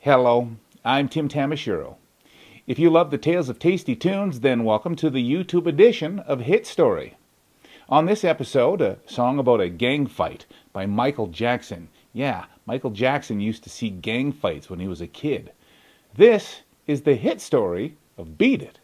Hello, I'm Tim Tamashiro. If you love the tales of tasty tunes, then welcome to the YouTube edition of Hit Story. On this episode, a song about a gang fight by Michael Jackson. Yeah, Michael Jackson used to see gang fights when he was a kid. This is the hit story of Beat It.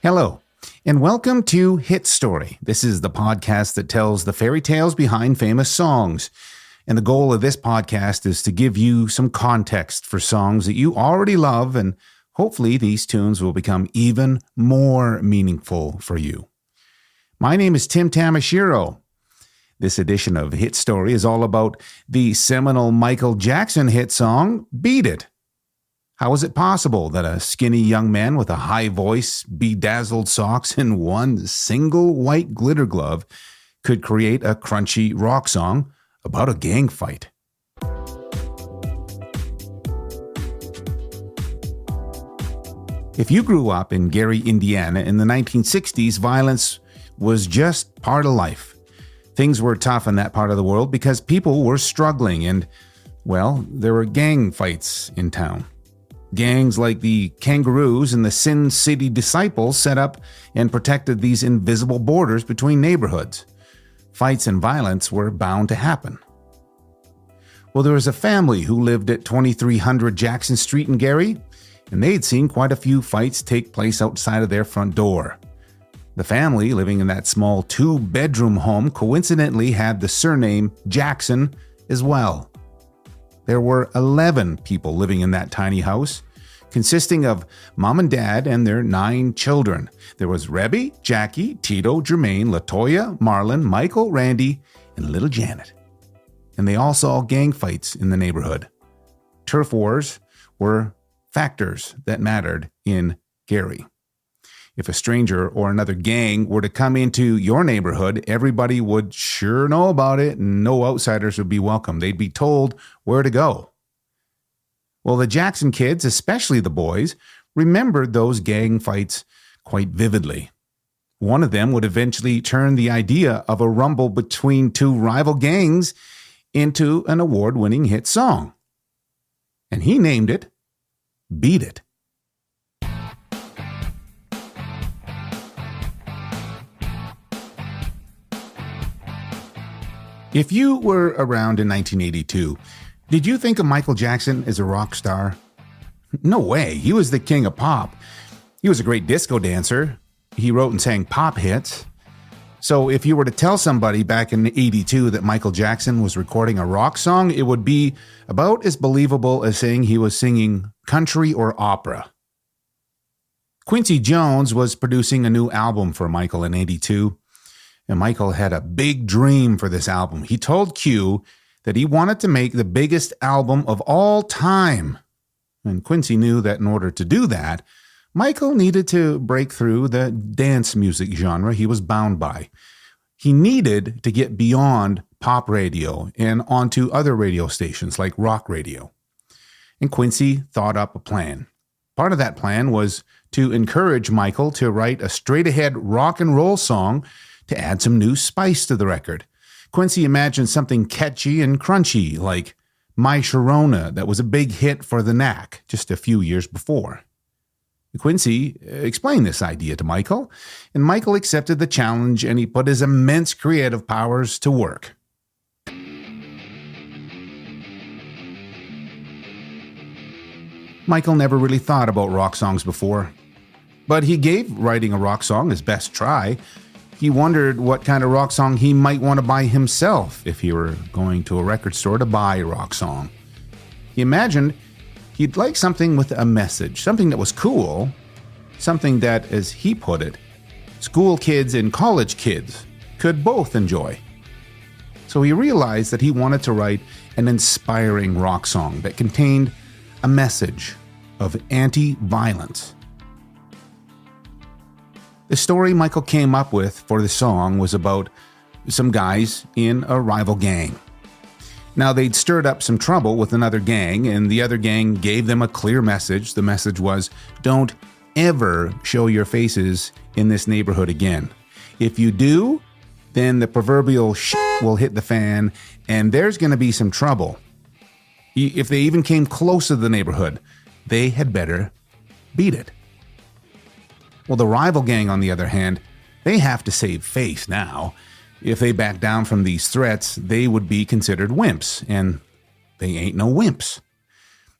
Hello, and welcome to Hit Story. This is the podcast that tells the fairy tales behind famous songs. And the goal of this podcast is to give you some context for songs that you already love, and hopefully these tunes will become even more meaningful for you. My name is Tim Tamashiro. This edition of Hit Story is all about the seminal Michael Jackson hit song, Beat It. How is it possible that a skinny young man with a high voice, bedazzled socks, and one single white glitter glove could create a crunchy rock song about a gang fight? If you grew up in Gary, Indiana in the 1960s, violence was just part of life. Things were tough in that part of the world because people were struggling and, well, there were gang fights in town. Gangs like the Kangaroos and the Sin City Disciples set up and protected these invisible borders between neighborhoods. Fights and violence were bound to happen. Well, there was a family who lived at 2300 Jackson Street in Gary, and they'd seen quite a few fights take place outside of their front door. The family, living in that small 2-bedroom home, coincidentally had the surname Jackson as well. There were 11 people living in that tiny house, consisting of mom and dad and their 9 children. There was Rebby, Jackie, Tito, Jermaine, Latoya, Marlon, Michael, Randy, and little Janet. And they all saw gang fights in the neighborhood. Turf wars were factors that mattered in Gary. If a stranger or another gang were to come into your neighborhood, everybody would sure know about it and no outsiders would be welcome. They'd be told where to go. Well, the Jackson kids, especially the boys, remembered those gang fights quite vividly. One of them would eventually turn the idea of a rumble between two rival gangs into an award-winning hit song. And he named it Beat It. If you were around in 1982, did you think of Michael Jackson as a rock star? No way. He was the king of pop. He was a great disco dancer. He wrote and sang pop hits. So if you were to tell somebody back in 82 that Michael Jackson was recording a rock song, it would be about as believable as saying he was singing country or opera. Quincy Jones was producing a new album for Michael in 82. And Michael had a big dream for this album. He told Q that he wanted to make the biggest album of all time. And Quincy knew that in order to do that, Michael needed to break through the dance music genre he was bound by. He needed to get beyond pop radio and onto other radio stations like rock radio. And Quincy thought up a plan. Part of that plan was to encourage Michael to write a straight-ahead rock and roll song to add some new spice to the record. Quincy imagined something catchy and crunchy like My Sharona that was a big hit for the Knack just a few years before. Quincy explained this idea to Michael, and Michael accepted the challenge and he put his immense creative powers to work. Michael never really thought about rock songs before, but he gave writing a rock song his best try. He wondered what kind of rock song he might want to buy himself if he were going to a record store to buy a rock song. He imagined he'd like something with a message, something that was cool, something that, as he put it, school kids and college kids could both enjoy. So he realized that he wanted to write an inspiring rock song that contained a message of anti-violence. The story Michael came up with for the song was about some guys in a rival gang. Now, they'd stirred up some trouble with another gang, and the other gang gave them a clear message. The message was, don't ever show your faces in this neighborhood again. If you do, then the proverbial shit will hit the fan, and there's going to be some trouble. If they even came close to the neighborhood, they had better beat it. Well, the rival gang, on the other hand, they have to save face now. If they back down from these threats, they would be considered wimps, and they ain't no wimps.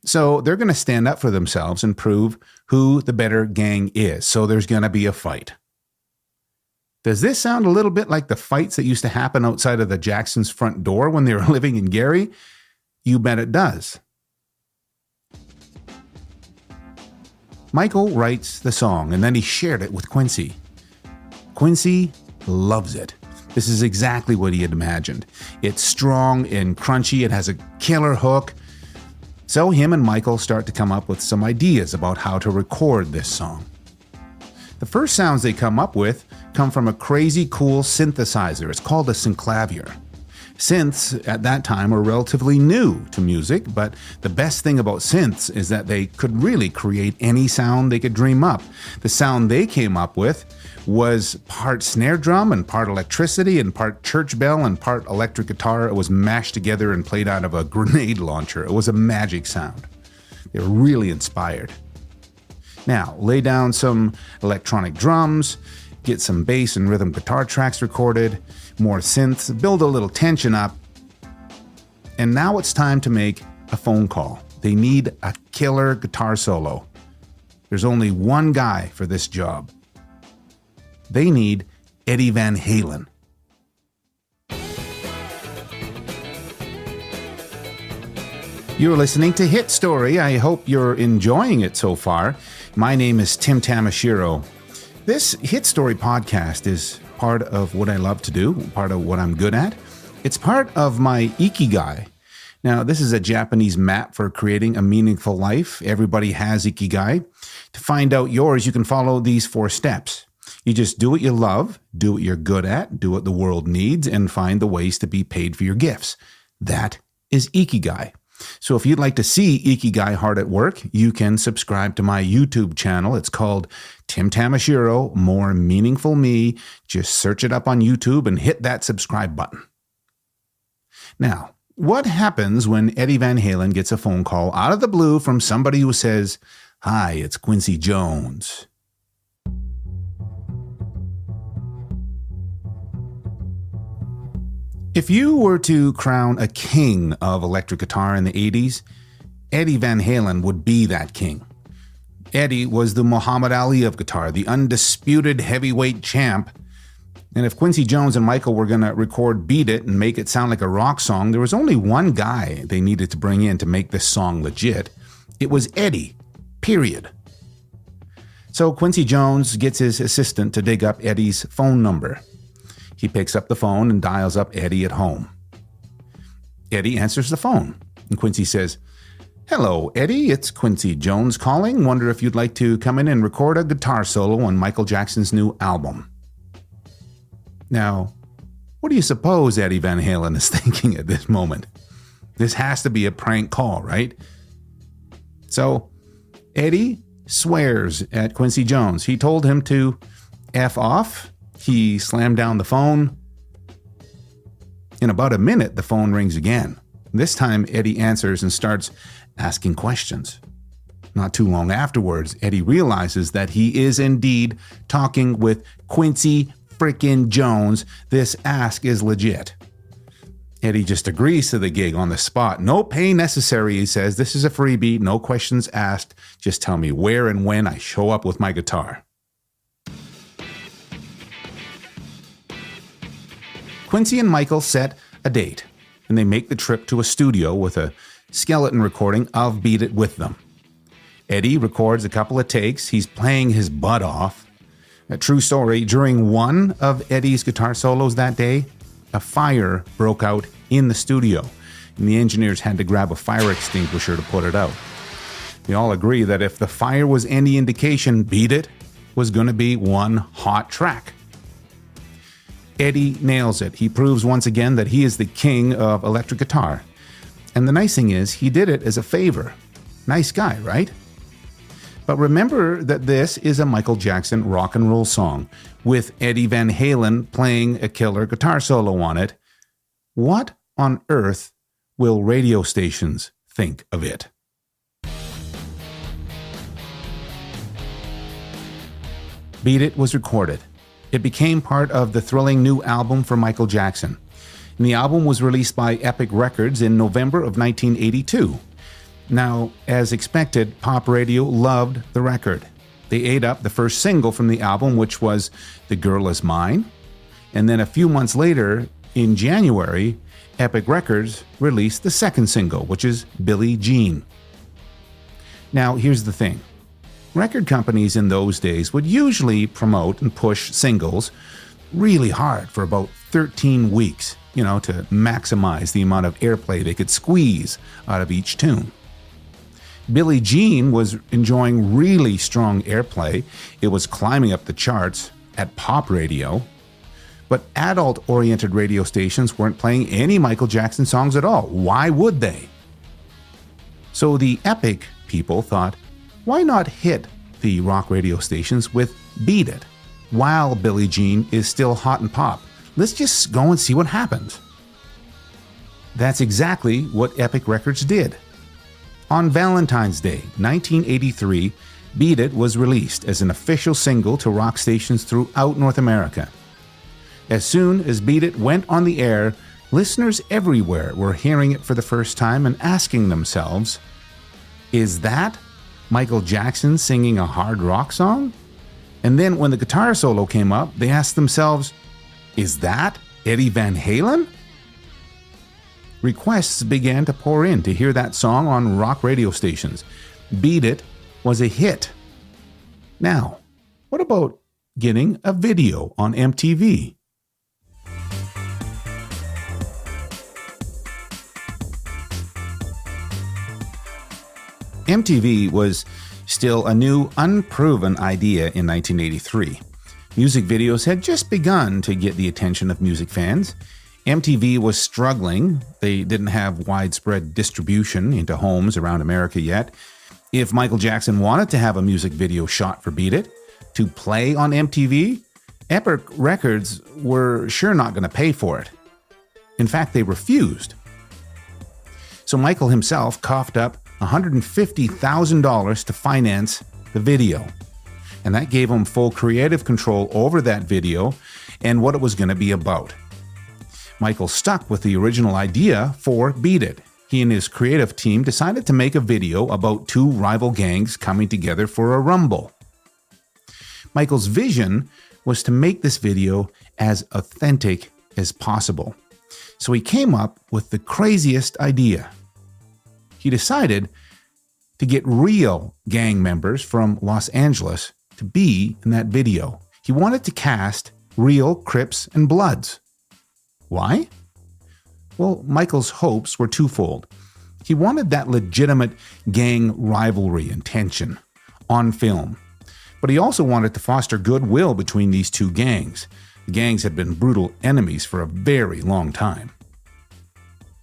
So they're going to stand up for themselves and prove who the better gang is. So there's going to be a fight. Does this sound a little bit like the fights that used to happen outside of the Jacksons' front door when they were living in Gary? You bet it does. Michael writes the song, and then he shared it with Quincy. Quincy loves it. This is exactly what he had imagined. It's strong and crunchy. It has a killer hook. So him and Michael start to come up with some ideas about how to record this song. The first sounds they come up with come from a crazy cool synthesizer. It's called a synclavier. Synths at that time were relatively new to music, but the best thing about synths is that they could really create any sound they could dream up. The sound they came up with was part snare drum and part electricity and part church bell and part electric guitar. It was mashed together and played out of a grenade launcher. It was a magic sound. They were really inspired. Now, lay down some electronic drums, get some bass and rhythm guitar tracks recorded, more synths, build a little tension up, and now it's time to make a phone call. They need a killer guitar solo. There's only one guy for this job. They need Eddie Van Halen. You're listening to Hit Story. I hope you're enjoying it so far. My name is Tim Tamashiro. This Hit Story podcast is part of what I love to do, part of what I'm good at. It's part of my ikigai. Now, this is a Japanese map for creating a meaningful life. Everybody has ikigai. To find out yours, you can follow these 4 steps. You just do what you love, do what you're good at, do what the world needs, and find the ways to be paid for your gifts. That is ikigai. So if you'd like to see Ikigai hard at work, you can subscribe to my YouTube channel. It's called Tim Tamashiro, More Meaningful Me. Just search it up on YouTube and hit that subscribe button. Now, what happens when Eddie Van Halen gets a phone call out of the blue from somebody who says, "Hi, it's Quincy Jones"? If you were to crown a king of electric guitar in the 80s, Eddie Van Halen would be that king. Eddie was the Muhammad Ali of guitar, the undisputed heavyweight champ. And if Quincy Jones and Michael were going to record Beat It and make it sound like a rock song, there was only one guy they needed to bring in to make this song legit. It was Eddie, period. So Quincy Jones gets his assistant to dig up Eddie's phone number. He picks up the phone and dials up Eddie at home. Eddie answers the phone, and Quincy says, "Hello, Eddie, it's Quincy Jones calling. Wonder if you'd like to come in and record a guitar solo on Michael Jackson's new album." Now, what do you suppose Eddie Van Halen is thinking at this moment? This has to be a prank call, right? So, Eddie swears at Quincy Jones. He told him to F off. He slammed down the phone. In about a minute, the phone rings again. This time, Eddie answers and starts asking questions. Not too long afterwards, Eddie realizes that he is indeed talking with Quincy frickin' Jones. This ask is legit. Eddie just agrees to the gig on the spot. No pay necessary, he says. This is a freebie, no questions asked. Just tell me where and when I show up with my guitar. Quincy and Michael set a date, and they make the trip to a studio with a skeleton recording of Beat It with them. Eddie records a couple of takes. He's playing his butt off. A true story, during one of Eddie's guitar solos that day, a fire broke out in the studio, and the engineers had to grab a fire extinguisher to put it out. They all agree that if the fire was any indication, Beat It was going to be one hot track. Eddie nails it. He proves once again that he is the king of electric guitar. And the nice thing is, he did it as a favor. Nice guy, right? But remember that this is a Michael Jackson rock and roll song with Eddie Van Halen playing a killer guitar solo on it. What on earth will radio stations think of it? Beat It was recorded. It became part of the thrilling new album for Michael Jackson. And the album was released by Epic Records in November of 1982. Now, as expected, pop radio loved the record. They ate up the first single from the album, which was The Girl Is Mine. And then a few months later, in January, Epic Records released the second single, which is Billie Jean. Now, here's the thing. Record companies in those days would usually promote and push singles really hard for about 13 weeks, to maximize the amount of airplay they could squeeze out of each tune. Billie Jean was enjoying really strong airplay. It was climbing up the charts at pop radio. But adult-oriented radio stations weren't playing any Michael Jackson songs at all. Why would they? So the Epic people thought, why not hit the rock radio stations with Beat It while Billie Jean is still hot and pop? Let's just go and see what happens. That's exactly what Epic Records did. On Valentine's Day, 1983, Beat It was released as an official single to rock stations throughout North America. As soon as Beat It went on the air, listeners everywhere were hearing it for the first time and asking themselves, is that Michael Jackson singing a hard rock song? And then when the guitar solo came up, they asked themselves, is that Eddie Van Halen? Requests began to pour in to hear that song on rock radio stations. Beat It was a hit. Now, what about getting a video on MTV? MTV was still a new, unproven idea in 1983. Music videos had just begun to get the attention of music fans. MTV was struggling. They didn't have widespread distribution into homes around America yet. If Michael Jackson wanted to have a music video shot for Beat It to play on MTV, Epic Records were sure not going to pay for it. In fact, they refused. So Michael himself coughed up $150,000 to finance the video. And that gave him full creative control over that video and what it was going to be about. Michael stuck with the original idea for Beat It. He and his creative team decided to make a video about two rival gangs coming together for a rumble. Michael's vision was to make this video as authentic as possible. So he came up with the craziest idea. He decided to get real gang members from Los Angeles to be in that video. He wanted to cast real Crips and Bloods. Why? Well, Michael's hopes were twofold. He wanted that legitimate gang rivalry and tension on film, but he also wanted to foster goodwill between these two gangs. The gangs had been brutal enemies for a very long time.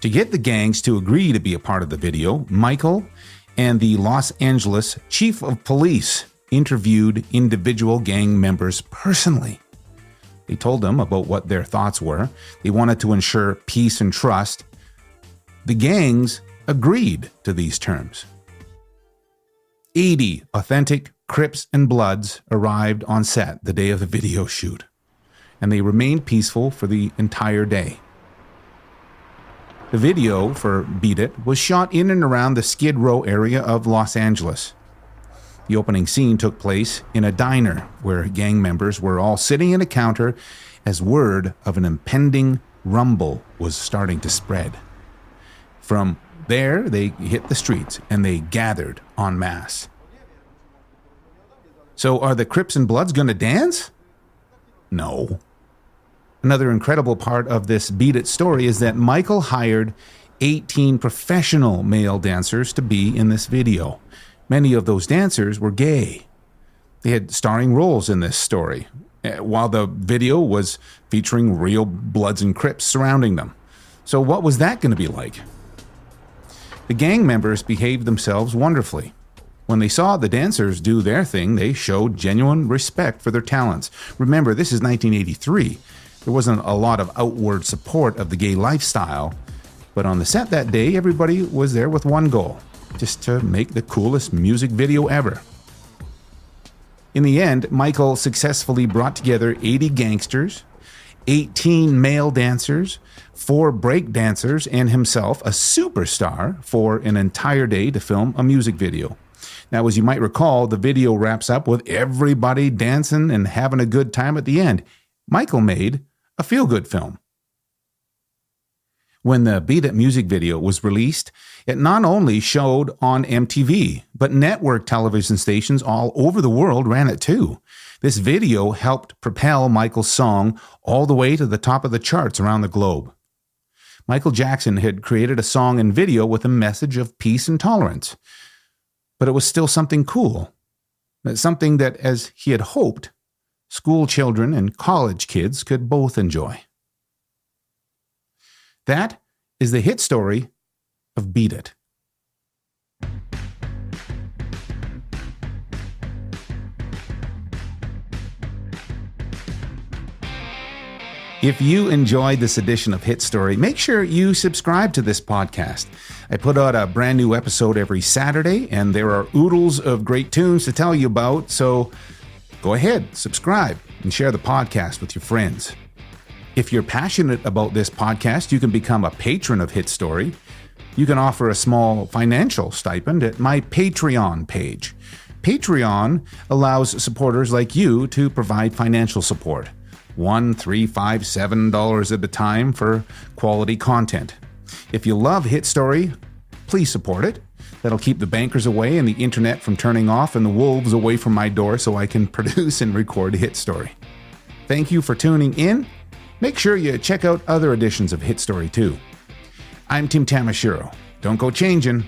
To get the gangs to agree to be a part of the video, Michael and the Los Angeles Chief of Police interviewed individual gang members personally. They told them about what their thoughts were. They wanted to ensure peace and trust. The gangs agreed to these terms. 80 authentic Crips and Bloods arrived on set the day of the video shoot, and they remained peaceful for the entire day. The video for Beat It was shot in and around the Skid Row area of Los Angeles. The opening scene took place in a diner where gang members were all sitting at a counter as word of an impending rumble was starting to spread. From there, they hit the streets and they gathered en masse. So are the Crips and Bloods going to dance? No. Another incredible part of this Beat It story is that Michael hired 18 professional male dancers to be in this video. Many of those dancers were gay. They had starring roles in this story, while the video was featuring real Bloods and Crips surrounding them. So what was that going to be like? The gang members behaved themselves wonderfully. When they saw the dancers do their thing, they showed genuine respect for their talents. Remember, this is 1983. There wasn't a lot of outward support of the gay lifestyle, but on the set that day, everybody was there with one goal, just to make the coolest music video ever. In the end, Michael successfully brought together 80 gangsters, 18 male dancers, 4 break dancers, and himself, a superstar, for an entire day to film a music video. Now, as you might recall, the video wraps up with everybody dancing and having a good time at the end. Michael made a feel-good film. When the Beat It music video was released, it not only showed on MTV, but network television stations all over the world ran it too. This video helped propel Michael's song all the way to the top of the charts around the globe. Michael Jackson had created a song and video with a message of peace and tolerance, but it was still something cool, something that, as he had hoped, school children and college kids could both enjoy. That is the hit story of Beat It. If you enjoyed this edition of Hit Story, make sure you subscribe to this podcast. I put out a brand new episode every Saturday, and there are oodles of great tunes to tell you about, so go ahead, subscribe, and share the podcast with your friends. If you're passionate about this podcast, you can become a patron of Hit Story. You can offer a small financial stipend at my Patreon page. Patreon allows supporters like you to provide financial support. $1, $3, $5, $7 at a time for quality content. If you love Hit Story, please support it. That'll keep the bankers away and the internet from turning off and the wolves away from my door so I can produce and record Hit Story. Thank you for tuning in. Make sure you check out other editions of Hit Story too. I'm Tim Tamashiro. Don't go changing.